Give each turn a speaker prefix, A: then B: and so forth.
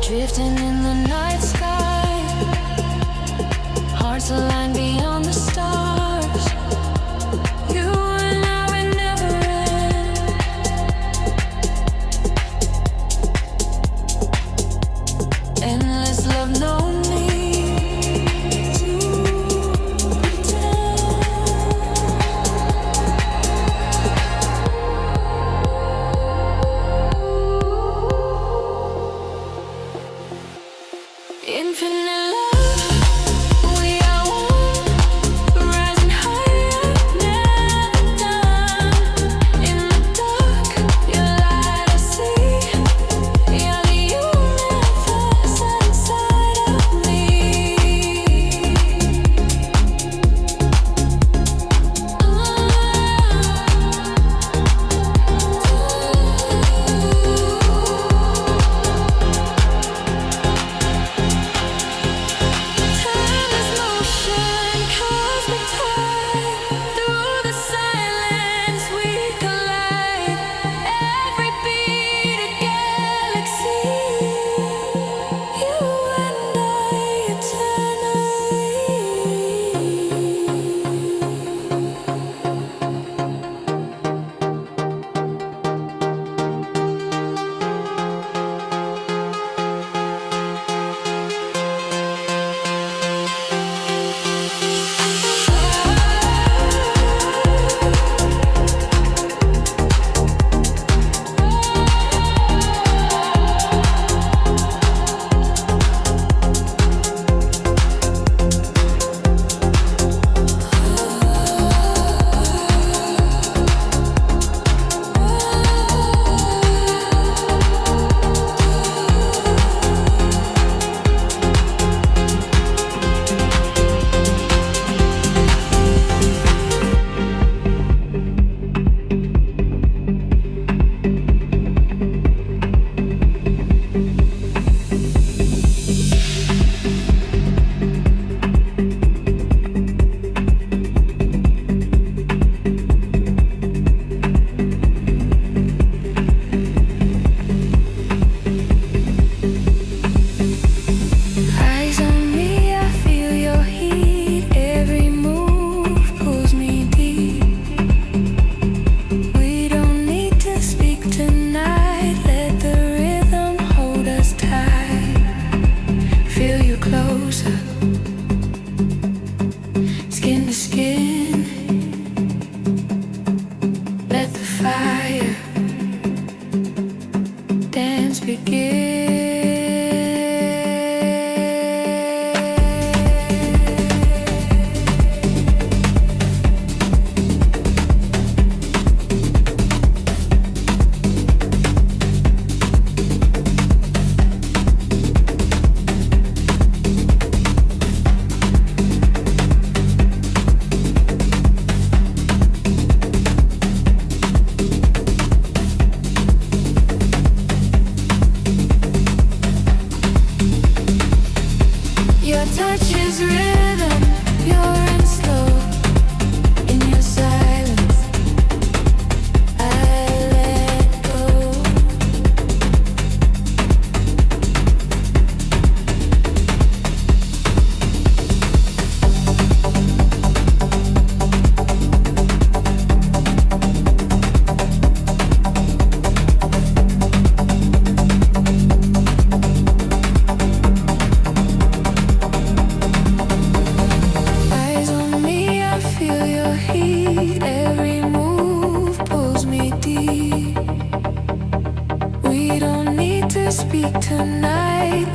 A: Drifting in the night sky, hearts align beyond the stars. You and I will never end. Endless love, no need to pretend. Infinite love, we are one, rising higher, never done. In the dark, your light I see. You're the universe inside of me. Timeless motion, cosmic tide. Through the silence we collide. Every beat a galaxy. You and I eternally. Eyes on me, I feel your heat. Every move pulls me deep. We don't need to speak tonight. Let the rhythm hold us tight. Feel you closer, skin to skin. Let the fire dance begin. Your touch is rhythm, pure and slow. In your silence, I let go. Eyes on me, I feel your heat. Every move pulls me deep. We don't need to speak tonight.